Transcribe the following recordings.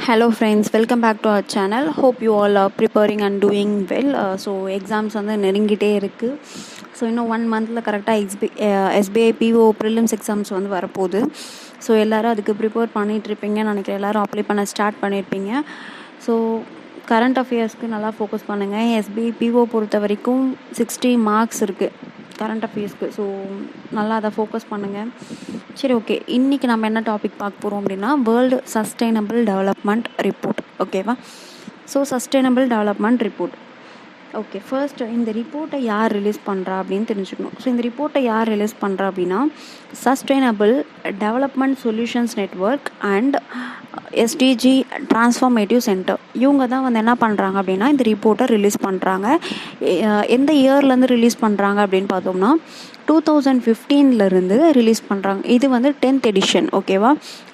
Hello friends, welcome back to our channel. Hope you all are preparing and doing well. So exams வந்து நெருங்கிட்டே இருக்குது. So இன்னும் 1 மந்தில் கரெக்டாக SBI PO prelims exams வந்து வரப்போகுது. So எல்லோரும் அதுக்கு ப்ரிப்பேர் பண்ணிகிட்ருப்பீங்கன்னு நினைக்கிறேன். எல்லோரும் அப்ளை பண்ண ஸ்டார்ட் பண்ணியிருப்பீங்க. ஸோ கரண்ட் அஃபேர்ஸ்க்கு நல்லா ஃபோக்கஸ் பண்ணுங்கள். எஸ்பிஐ பிஓ பொறுத்த வரைக்கும் 60 மார்க்ஸ் இருக்குது கரண்ட் அஃபேர்ஸ்க்கு. ஸோ நல்லா அதை ஃபோக்கஸ் பண்ணுங்கள். சரி, ஓகே. இன்றைக்கி நம்ம என்ன டாபிக் பார்க்க போகிறோம் அப்படின்னா வேர்ல்டு சஸ்டைனபிள் டெவலப்மெண்ட் ரிப்போர்ட். ஓகேவா? So sustainable development report. Okay, first இந்த ரிப்போர்ட்டை யார் ரிலீஸ் பண்ணுறா அப்படின்னு தெரிஞ்சுக்கணும். ஸோ இந்த ரிப்போர்ட்டை யார் ரிலீஸ் பண்ணுறா அப்படின்னா sustainable development solutions network and SDG transformative centre. இவங்க தான் வந்து என்ன பண்ணுறாங்க அப்படின்னா இந்த ரிப்போர்ட்டை ரிலீஸ் பண்ணுறாங்க. எந்த இயர்லேருந்து ரிலீஸ் பண்ணுறாங்க அப்படின்னு பார்த்தோம்னா 2015 ரிலீஸ் பண்ணுறாங்க. இது வந்து 10th எடிஷன். ஓகேவா?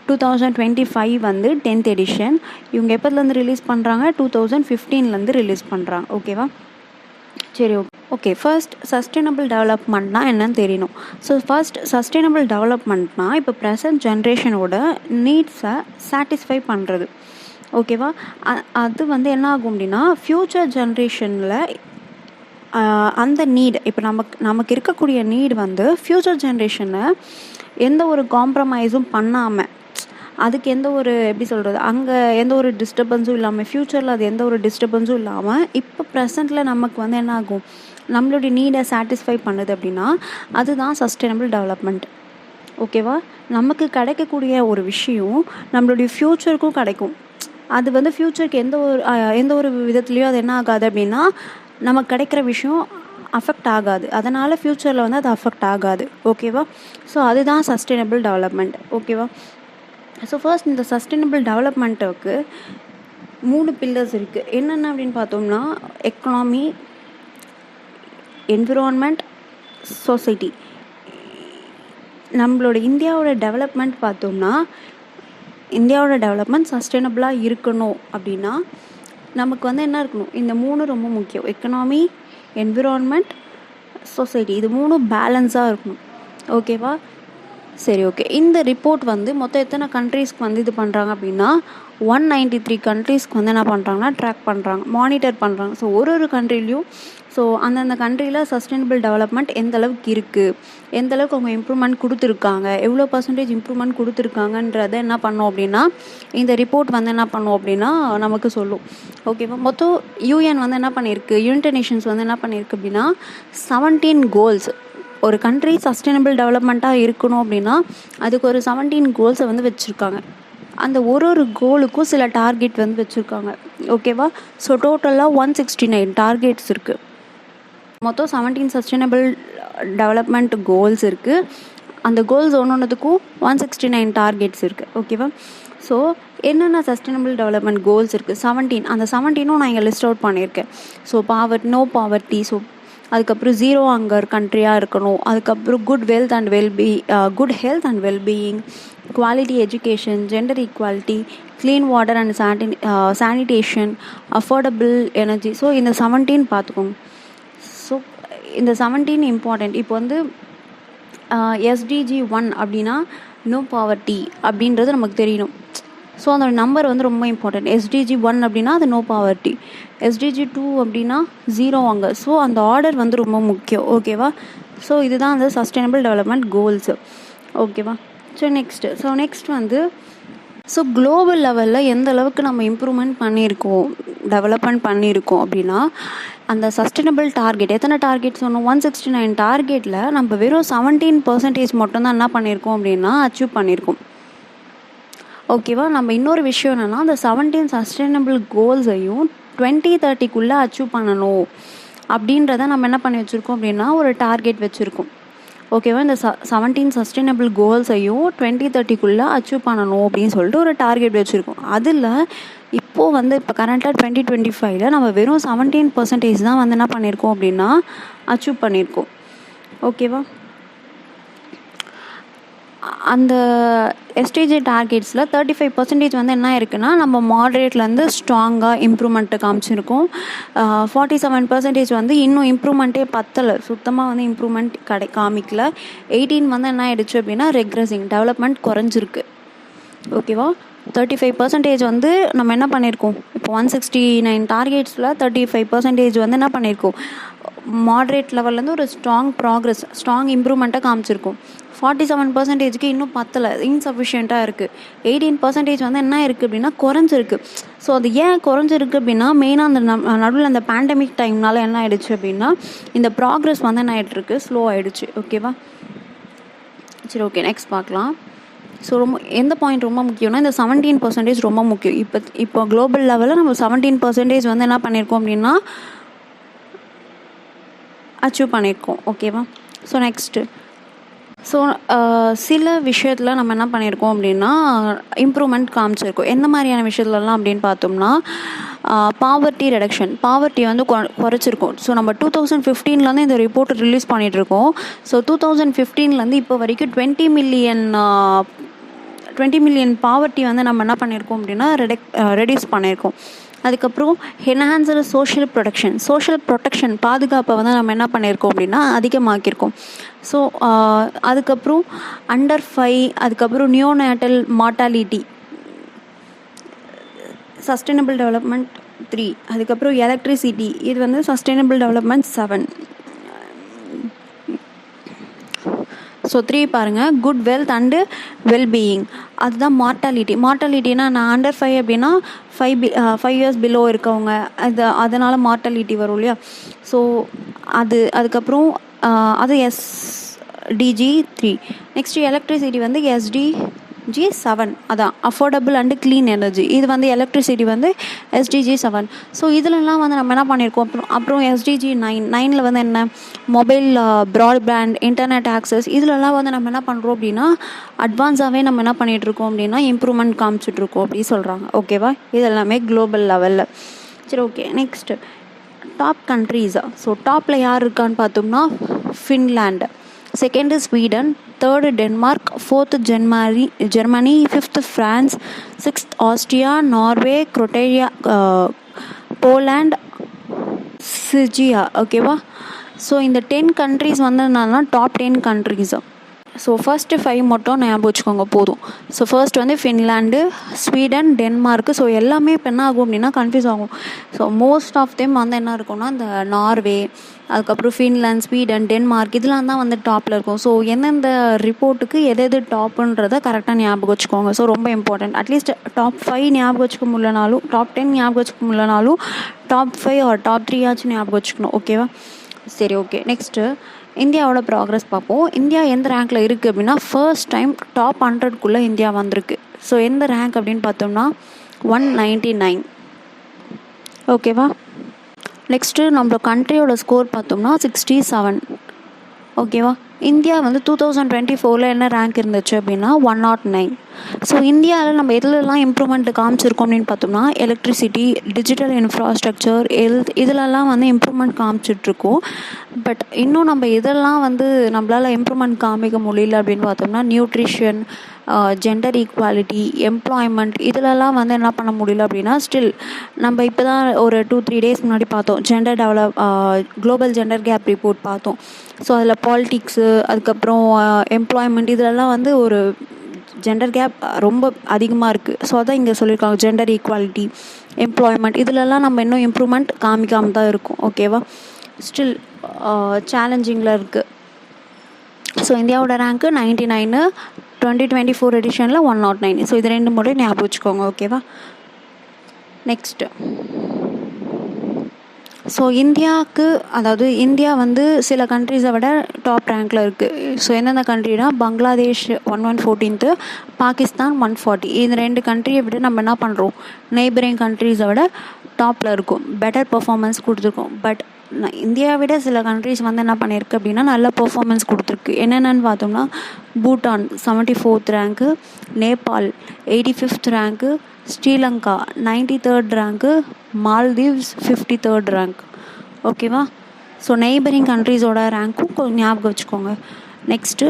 2025 வந்து 10th எடிஷன். இவங்க எப்போதுலேருந்து ரிலீஸ் பண்ணுறாங்க? 2015 ரிலீஸ் பண்ணுறாங்க. ஓகேவா? சரி, ஓகே. ஃபர்ஸ்ட் சஸ்டைனபிள் டெவலப்மெண்ட்னா என்னன்னு தெரியணும். ஸோ ஃபர்ஸ்ட் சஸ்டைனபிள் டெவலப்மெண்ட்னா இப்போ ப்ரெசன்ட் ஜென்ரேஷனோட நீட்ஸை சாட்டிஸ்ஃபை பண்ணுறது. ஓகேவா? அது வந்து என்ன ஆகும் அப்படின்னா ஃப்யூச்சர் ஜென்ரேஷனில் அந்த நீட், இப்போ நமக்கு இருக்கக்கூடிய நீட் வந்து ஃப்யூச்சர் ஜென்ரேஷனை எந்த ஒரு காம்ப்ரமைஸும் பண்ணாமல், அதுக்கு எந்த ஒரு எப்படி சொல்கிறது, அங்கே எந்த ஒரு டிஸ்டர்பன்ஸும் இல்லாமல், ஃப்யூச்சரில் அது எந்த ஒரு டிஸ்டர்பன்ஸும் இல்லாமல் இப்போ ப்ரெசண்ட்டில் நமக்கு வந்து என்ன ஆகும், நம்மளுடைய நீடை சாட்டிஸ்ஃபை பண்ணுது அப்படின்னா அதுதான் சஸ்டைனபிள் டெவலப்மெண்ட். ஓகேவா? நமக்கு கிடைக்கக்கூடிய ஒரு விஷயம் நம்மளுடைய ஃப்யூச்சருக்கும் கிடைக்கும். அது வந்து ஃப்யூச்சருக்கு எந்த ஒரு விதத்துலேயும் அது என்ன ஆகாது அப்படின்னா நமக்கு கிடைக்கிற விஷயம் அஃபெக்ட் ஆகாது. அதனால் ஃப்யூச்சரில் வந்து அது அஃபெக்ட் ஆகாது. ஓகேவா? ஸோ அதுதான் சஸ்டைனபிள் டெவலப்மெண்ட். ஓகேவா? ஸோ ஃபர்ஸ்ட் இந்த சஸ்டைனபிள் டெவலப்மெண்ட்டுக்கு 3 பில்லர்ஸ் இருக்குது. என்னென்ன அப்படின்னு பார்த்தோம்னா எக்கனாமி, என்விரான்மெண்ட், சொசைட்டி. நம்மளோட இந்தியாவோட டெவலப்மெண்ட் பார்த்தோம்னா இந்தியாவோட டெவலப்மெண்ட் சஸ்டைனபிளாக இருக்கணும் அப்படின்னா நமக்கு வந்து என்ன இருக்கணும், இந்த 3 ரொம்ப முக்கியம். Economy, environment, society. இது 3 பேலன்ஸாக இருக்கணும். ஓகேவா? சரி, ஓகே. இந்த ரிப்போர்ட் வந்து மொத்தம் எத்தனை கண்ட்ரீஸ்க்கு வந்து இது பண்ணுறாங்க அப்படின்னா 193 கண்ட்ரீஸ்க்கு வந்து என்ன பண்ணுறாங்கன்னா ட்ராக் பண்ணுறாங்க, மானிட்டர் பண்ணுறாங்க. ஸோ ஒரு கண்ட்ரிலையும் ஸோ அந்தந்த கண்ட்ரியில் சஸ்டைனபிள் டெவலப்மெண்ட் எந்த அளவுக்கு இருக்குது, எந்த அளவுக்கு அவங்க இம்ப்ரூவ்மெண்ட் கொடுத்துருக்காங்க, எவ்வளோ பர்சன்டேஜ் இம்ப்ரூவ்மெண்ட் கொடுத்துருக்காங்கன்றதை என்ன பண்ணோம் அப்படின்னா இந்த ரிப்போர்ட் வந்து என்ன பண்ணோம் அப்படின்னா நமக்கு சொல்லும். ஓகேவா? மொத்தம் யூஎன் வந்து என்ன பண்ணியிருக்கு, யுனைடெட் நேஷன்ஸ் வந்து என்ன பண்ணியிருக்கு அப்படின்னா 17 கோல்ஸ். ஒரு கண்ட்ரி சஸ்டைனபிள் டெவலப்மெண்ட்டாக இருக்கணும் அப்படின்னா அதுக்கு ஒரு 17 கோல்ஸை வந்து வச்சுருக்காங்க. அந்த ஒரு கோலுக்கும் சில டார்கெட் வந்து வச்சுருக்காங்க. ஓகேவா? ஸோ டோட்டலாக 169 டார்கெட்ஸ் இருக்குது. மொத்தம் 17 சஸ்டைனபிள் டெவலப்மெண்ட் கோல்ஸ் இருக்குது. அந்த கோல்ஸ் ஒன்றுத்துக்கும் 169 டார்கெட்ஸ் இருக்குது. ஓகேவா? ஸோ என்னென்ன சஸ்டைனபிள் டெவலப்மெண்ட் கோல்ஸ் இருக்குது? 17. அந்த 17ம் நான் இங்கே லிஸ்ட் அவுட் பண்ணியிருக்கேன். ஸோ நோ பாவர்ட்டி, ஸோ அதுக்கப்புறம் 0 ஹங்கர் கண்ட்ரியாக இருக்கணும், அதுக்கப்புறம் good health and wellbeing, quality education, gender equality, clean water and sanitation, affordable energy. So இந்த 17 பார்த்துக்கோங்க. ஸோ இந்த 17 இம்பார்ட்டண்ட். இப்போ வந்து எஸ்டிஜி 1 அப்படின்னா நோ பாவர்ட்டி அப்படின்றது நமக்கு தெரியணும். ஸோ அந்த நம்பர் வந்து ரொம்ப இம்பார்ட்டண்ட். எஸ்டிஜி 1 அப்படின்னா அது நோ பாவர்ட்டி, எஸ்டிஜி 2 அப்படின்னா 0 ஹங்கர். ஸோ அந்த ஆர்டர் வந்து ரொம்ப முக்கியம். ஓகேவா? ஸோ இதுதான் அந்த சஸ்டைனபிள் டெவலப்மெண்ட் கோல்ஸு. ஓகேவா? நெக்ஸ்ட் வந்து ஸோ குளோபல் லெவலில் எந்த அளவுக்கு நம்ம இம்ப்ரூவ்மெண்ட் டெவலப்மெண்ட் பண்ணியிருக்கோம் அப்படின்னா அந்த சஸ்டைனபிள் டார்கெட், எத்தனை டார்கெட் சொன்னோம், 169 டார்கெட்டில் நம்ம வெறும் 17% மட்டும்தான் என்ன பண்ணியிருக்கோம் அப்படின்னா அச்சீவ் பண்ணியிருக்கோம். ஓகேவா? நம்ம இன்னொரு விஷயம் என்னென்னா அந்த 17 சஸ்டைனபிள் கோல்ஸையும் 2030 அச்சீவ் பண்ணணும் அப்படின்றத நம்ம என்ன பண்ணி வச்சுருக்கோம் அப்படின்னா ஒரு டார்கெட் வச்சுருக்கோம். ஓகேவா? இந்த 17 சஸ்டைனபிள் கோல்ஸையும் 2030 அச்சீவ் பண்ணணும் அப்படின்னு சொல்லிட்டு ஒரு டார்கெட் வச்சுருக்கோம். அதில் இப்போ கரண்ட்டாக 2025 நம்ம வெறும் 17% தான் வந்து என்ன பண்ணியிருக்கோம் அப்படின்னா அச்சீவ் பண்ணியிருக்கோம். ஓகேவா? அந்த எஸ்டிஜி டார்கெட்ஸில் 35% வந்து என்ன இருக்குன்னா நம்ம மாடரேட்லேருந்து ஸ்ட்ராங்காக இம்ப்ரூவ்மெண்ட்டு காமிச்சிருக்கோம். 47% வந்து இன்னும் இம்ப்ரூவ்மெண்ட்டே பத்தலை, சுத்தமாக வந்து இம்ப்ரூவ்மெண்ட் காமிக்கல. 18 வந்து என்ன ஆயிடுச்சு அப்படின்னா ரெக்ரெசிங், டெவலப்மெண்ட் குறைஞ்சிருக்கு. ஓகேவா? 35% வந்து நம்ம என்ன பண்ணியிருக்கோம், இப்போ 169 டார்கெட்ஸில் 35% வந்து என்ன பண்ணியிருக்கோம், மாட்ரேட் லெவல்லேருந்து ஒரு ஸ்ட்ராங் இம்ப்ரூவ்மெண்ட்டை காமிச்சிருக்கோம். 47%க்கு இன்னும் பத்தலை, இன்சஃபிஷியண்ட்டாக இருக்குது. 18% வந்து என்ன இருக்குது அப்படின்னா குறைஞ்சிருக்கு. ஸோ அது ஏன் குறைஞ்சிருக்கு அப்படின்னா மெயினாக அந்த நடுவில் அந்த பேண்டமிக் டைம்னால என்ன ஆகிடுச்சு அப்படின்னா இந்த ப்ராக்ரஸ் வந்து என்ன ஆகிட்டுருக்கு, ஸ்லோ ஆகிடுச்சு. ஓகேவா, சரி ஓகே, நெக்ஸ்ட் பார்க்கலாம். ஸோ எந்த பாயிண்ட் ரொம்ப முக்கியம்னா இந்த 17% ரொம்ப முக்கியம். இப்போ குளோபல் லெவலில் நம்ம 17% வந்து என்ன பண்ணியிருக்கோம் அப்படின்னா அச்சீவ் பண்ணியிருக்கோம். ஓகேவா, ஸோ நெக்ஸ்ட்டு சில விஷயத்தில் நம்ம என்ன பண்ணியிருக்கோம் அப்படின்னா இம்ப்ரூவ்மெண்ட் காமிச்சிருக்கோம். எந்த மாதிரியான விஷயத்துலலாம் அப்படின்னு பார்த்தோம்னா பாவர்ட்டி ரெடக்ஷன், பாவர்ட்டி வந்து குறைச்சிருக்கோம். ஸோ நம்ம 2015 இந்த ரிப்போர்ட் ரிலீஸ் பண்ணிகிட்ருக்கோம். ஸோ 2015 இப்போ வரைக்கும் 20 மில்லியன் பாவர்ட்டி வந்து நம்ம என்ன பண்ணியிருக்கோம் அப்படின்னா ரெடியூஸ் பண்ணியிருக்கோம். அதுக்கப்புறம் என்ஹான்ஸ்டு சோஷியல் ப்ரொடெக்ஷன் பாதுகாப்பை வந்து நம்ம என்ன பண்ணியிருக்கோம் அப்படின்னா அதிகமாக்கியிருக்கோம். ஸோ அதுக்கப்புறம் அண்டர் 5, அதுக்கப்புறம் நியோநேட்டல் மார்ட்டாலிட்டி, சஸ்டைனபிள் டெவலப்மெண்ட் 3, அதுக்கப்புறம் எலக்ட்ரிசிட்டி, இது வந்து சஸ்டைனபிள் டெவலப்மெண்ட் 7. ஸோ 3 பாருங்கள், குட் வெல்த் அண்டு வெல்பீயிங், அதுதான் மார்ட்டாலிட்டினா நான் அண்டர் 5 அப்படின்னா 5 இயர்ஸ் பிலோ இருக்கவங்க, அதனால் மார்ட்டாலிட்டி வரும் இல்லையா. ஸோ அதுக்கப்புறம் அது SDG 3. நெக்ஸ்ட்டு எலக்ட்ரிசிட்டி வந்து SDG 7, அதான் அஃபோர்டபுள் அண்டு க்ளீன் எனர்ஜி, இது வந்து எலக்ட்ரிசிட்டி வந்து SDG 7. ஸோ இதிலலாம் வந்து நம்ம என்ன பண்ணியிருக்கோம், அப்புறம் SDG 9 வந்து என்ன, மொபைல் ப்ராட்பேண்ட் இன்டர்நெட் ஆக்சஸ், இதிலலாம் வந்து நம்ம என்ன பண்ணுறோம் அப்படின்னா அட்வான்ஸாகவே நம்ம என்ன பண்ணிகிட்ருக்கோம் அப்படின்னா இம்ப்ரூவ்மெண்ட் காமிச்சிட்ருக்கோம் அப்படின்னு சொல்கிறாங்க. ஓகேவா, இது எல்லாமே குளோபல் லெவலில். சரி ஓகே, நெக்ஸ்ட்டு டாப் கண்ட்ரீஸா. ஸோ டாப்பில் யார் இருக்கான்னு பார்த்தோம்னா Finland, second Sweden, third Denmark, fourth Germany, fifth France, sixth Austria, Norway, Croatia, Poland, Czechia. ஓகேவா, ஸோ இந்த 10 கண்ட்ரீஸ் வந்து என்னன்னா டாப் 10 கண்ட்ரீஸு. ஸோ ஃபர்ஸ்ட்டு 5 மட்டும் ஞாபகம் வச்சுக்கோங்க போதும். ஸோ ஃபர்ஸ்ட் வந்து ஃபின்லாண்டு, ஸ்வீடன், டென்மார்க்கு. ஸோ எல்லாமே இப்போ என்ன ஆகும் அப்படின்னா கன்ஃபியூஸ் ஆகும். ஸோ மோஸ்ட் ஆஃப் தெம் வந்து என்ன இருக்கும்னா இந்த நார்வே, அதுக்கப்புறம் ஃபின்லாந்து, ஸ்வீடன், டென்மார்க், இதெல்லாம் தான் வந்து டாப்பில் இருக்கும். ஸோ எந்தெந்த ரிப்போர்ட்டுக்கு எது டாப்புன்றதை கரெக்டாக ஞாபகம் வச்சுக்கோங்க. ஸோ ரொம்ப இம்பார்ட்டன்ட். அட்லீஸ்ட் டாப் 5 ஞாபகம் வச்சுக்க முடியலனாலும், டாப் 10 ஞாபகம் வச்சுக்க முடியலனாலும் டாப் 5 ஆர் டாப் 3 ஆச்சும் ஞாபகம் வச்சுக்கணும். ஓகேவா, சரி ஓகே, நெக்ஸ்ட்டு இந்தியாவோட ப்ராக்ரஸ் பார்ப்போம். இந்தியா எந்த ரேங்க்கில் இருக்குது அப்படின்னா ஃபர்ஸ்ட் டைம் டாப் 100க்குள்ளே இந்தியா வந்திருக்கு. ஸோ எந்த ரேங்க் அப்படின்னு பார்த்தோம்னா 199. ஓகேவா, நெக்ஸ்ட்டு நம்ம கண்ட்ரியோட ஸ்கோர் பார்த்தோம்னா 67. ஓகேவா, இந்தியா வந்து 2024 என்ன ரேங்க் இருந்துச்சு அப்படின்னா 109. ஸோ இந்தியாவில் நம்ம எதுலலாம் இம்ப்ரூவ்மெண்ட் காமிச்சிருக்கோம் அப்படின்னு பார்த்தோம்னா எலக்ட்ரிசிட்டி, டிஜிட்டல் இன்ஃப்ராஸ்ட்ரக்சர், ஹெல்த், இதிலெல்லாம் வந்து இம்ப்ரூவ்மெண்ட் காமிச்சிட்ருக்கோம். பட் இன்னும் நம்ம இதெல்லாம் வந்து நம்மளால் இம்ப்ரூவ்மெண்ட் காமிக்க முடியல அப்படின்னு பார்த்தோம்னா நியூட்ரிஷன், ஜெண்டர் ஈக்குவாலிட்டி, எம்ப்ளாய்மெண்ட், இதிலெல்லாம் வந்து என்ன பண்ண முடியல அப்படின்னா ஸ்டில் நம்ம இப்போ தான் ஒரு 2-3 டேஸ் முன்னாடி பார்த்தோம் குளோபல் ஜெண்டர் கேப் ரிப்போர்ட் பார்த்தோம். ஸோ அதில் பாலிட்டிக்ஸு, அதுக்கப்புறம் எம்ப்ளாய்மெண்ட், இதிலெல்லாம் வந்து ஒரு ஜெண்டர் கேப் ரொம்ப அதிகமாக இருக்குது. ஸோ அதான் இங்கே சொல்லியிருக்காங்க, ஜெண்டர் ஈக்குவாலிட்டி, எம்ப்ளாய்மெண்ட், இதிலெல்லாம் நம்ம இன்னும் இம்ப்ரூவ்மெண்ட் காமிக்காமல் தான் இருக்கும். ஓகேவா, ஸ்டில் சேலஞ்சிங்கில் இருக்குது. ஸோ இந்தியாவோட ரேங்க்கு 99, 2024 எடிஷனில் 109. ஸோ இது 2 மட்டும் ஞாபகம் வச்சுக்கோங்க. ஓகேவா, நெக்ஸ்ட்டு ஸோ இந்தியா வந்து சில கண்ட்ரீஸை விட டாப் ரேங்க்கில் இருக்குது. ஸோ எந்தெந்த கண்ட்ரினா பங்களாதேஷ் 114, பாகிஸ்தான் 140. இந்த 2 கண்ட்ரியை விட நம்ம என்ன பண்ணுறோம், நெய்பரிங் கண்ட்ரீஸை விட டாப்பில் இருக்கும், பெட்டர் பர்ஃபார்மன்ஸ் கொடுத்துருக்கோம். பட் இந்தியாவை விட சில கண்ட்ரிஸ் வந்து என்ன பண்ணியிருக்கு அப்படின்னா நல்ல பர்ஃபார்மன்ஸ் கொடுத்துருக்கு. என்னென்னு பார்த்தோம்னா Bhutan 74th rank, Nepal 85th rank, Sri Lanka 93rd rank, Maldives 53rd rank. ஓகேவா, ஸோ நெய்பரிங் கண்ட்ரீஸோட ரேங்க்கும் ஞாபகம் வச்சுக்கோங்க. நெக்ஸ்ட்டு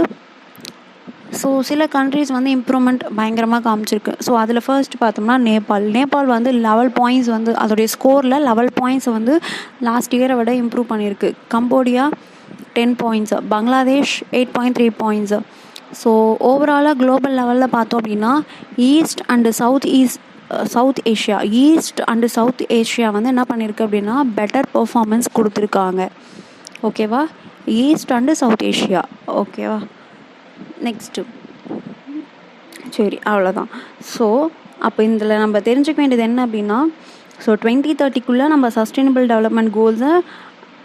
ஸோ சில கண்ட்ரீஸ் வந்து இம்ப்ரூவ்மெண்ட் பயங்கரமாக காமிச்சிருக்கு. ஸோ அதில் ஃபர்ஸ்ட் பார்த்தோம்னா நேபாள் வந்து 11 பாயிண்ட்ஸ் வந்து அதோடைய ஸ்கோரில் 11 பாயிண்ட்ஸ் வந்து லாஸ்ட் இயரை விட இம்ப்ரூவ் பண்ணியிருக்கு. Cambodia 10 points, Bangladesh 8.3 points, so ஓவராலாக குளோபல் லெவலில் பார்த்தோம் அப்படின்னா சவுத் ஏஷியா வந்து என்ன பண்ணியிருக்கு அப்படின்னா பெட்டர் பெர்ஃபார்மன்ஸ் கொடுத்துருக்காங்க. ஓகேவா? East and south Asia. ஓகேவா? நெக்ஸ்ட்டு சரி, அவ்வளோதான். ஸோ அப்போ இதில் நம்ம தெரிஞ்சுக்க வேண்டியது என்ன அப்படின்னா, ஸோ 2030 நம்ம சஸ்டைனபிள் டெவலப்மெண்ட் கோல்ஸை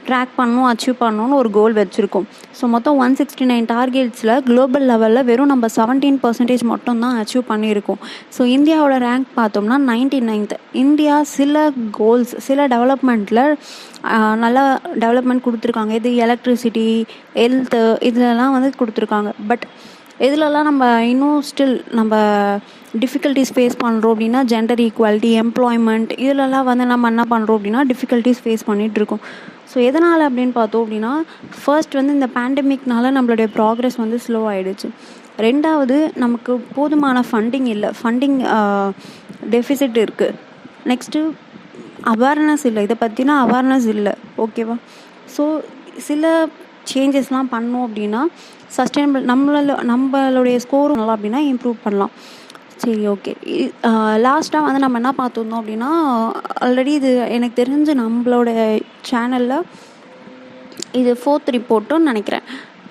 ட்ராக் பண்ணணும், அச்சீவ் பண்ணணும்னு ஒரு கோல் வச்சுருக்கோம். ஸோ மொத்தம் 169 டார்கெட்ஸில் குளோபல் லெவலில் வெறும் நம்ம 17% மட்டும்தான் அச்சீவ் பண்ணியிருக்கோம். ஸோ இந்தியாவோட ரேங்க் பார்த்தோம்னா 99th. இந்தியா சில டெவலப்மெண்ட்டில் நல்லா டெவலப்மெண்ட் கொடுத்துருக்காங்க. இது எலக்ட்ரிசிட்டி, ஹெல்த்து, இதெல்லாம் வந்து கொடுத்துருக்காங்க. பட் இதிலலாம் நம்ம இன்னும் ஸ்டில் நம்ம டிஃபிகல்ட்டிஸ் ஃபேஸ் பண்ணுறோம் அப்படின்னா ஜெண்டர் ஈக்குவாலிட்டி, எம்ப்ளாய்மெண்ட், இதிலலாம் வந்து நம்ம என்ன பண்ணுறோம் அப்படின்னா டிஃபிகல்ட்டிஸ் ஃபேஸ் பண்ணிகிட்ருக்கோம். ஸோ எதனால் அப்படின்னு பார்த்தோம் அப்படின்னா, ஃபர்ஸ்ட் வந்து இந்த பேண்டமிக்னால நம்மளுடைய ப்ராக்ரெஸ் வந்து ஸ்லோ ஆகிடுச்சு. ரெண்டாவது, நமக்கு போதுமான ஃபண்டிங் இல்லை, டெஃபிசிட் இருக்குது. நெக்ஸ்ட்டு அவேர்னஸ் இல்லை, இதை பற்றினா அவேர்னஸ் இல்லை. ஓகேவா? ஸோ சில சேஞ்சஸ்லாம் பண்ணோம் அப்படின்னா சஸ்டைனபிள் நம்மளுடைய ஸ்கோர் நல்லா அப்படின்னா இம்ப்ரூவ் பண்ணலாம். சரி, ஓகே. லாஸ்ட்டாக வந்து நம்ம என்ன பார்த்துருந்தோம் அப்படின்னா, ஆல்ரெடி இது எனக்கு தெரிஞ்சு நம்மளோட சேனலில் இது 4th ரிப்போர்ட்டுன்னு நினைக்கிறேன்.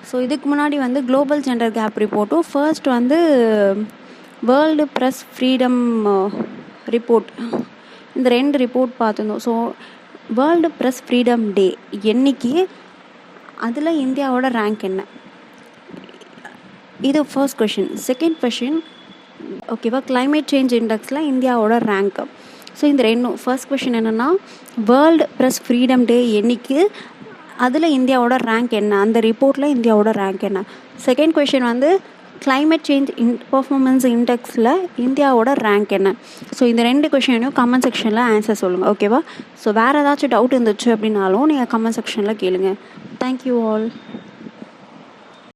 ஸோ இதுக்கு முன்னாடி வந்து குளோபல் ஜெண்டர் கேப் ரிப்போர்ட்டும், ஃபர்ஸ்ட் வந்து வேர்ல்டு ப்ரெஸ் ஃப்ரீடம் ரிப்போர்ட், இந்த 2 ரிப்போர்ட் பார்த்துருந்தோம். So world press freedom day என்னைக்கு, அதில் இந்தியாவோட ரேங்க் என்ன, இது ஃபர்ஸ்ட் கொஷின். செகண்ட் கொஷின், ஓகேவா, கிளைமேட் சேஞ்ச் இண்டெக்ஸில் இந்தியாவோட ரேங்க்கு. ஸோ இந்த ரெண்டும், ஃபர்ஸ்ட் கொஷின் என்னென்னா வேர்ல்டு ப்ரெஸ் ஃப்ரீடம் டே என்னைக்கு, அதில் இந்தியாவோட ரேங்க் என்ன, அந்த ரிப்போர்ட்டில் இந்தியாவோட ரேங்க் என்ன. செகண்ட் கொஷின் வந்து கிளைமேட் சேஞ்ச் பர்ஃபார்மன்ஸ் இண்டெக்ஸில் இந்தியாவோட ரேங்க் என்ன. ஸோ இந்த 2 கொஷினையும் கமெண்ட் செக்ஷனில் ஆன்சர் சொல்லுங்கள். ஓகேவா? ஸோ வேறு ஏதாச்சும் டவுட் இருந்துச்சு அப்படின்னாலும் நீங்கள் கமெண்ட் செக்ஷனில் கேளுங்க. Thank you all.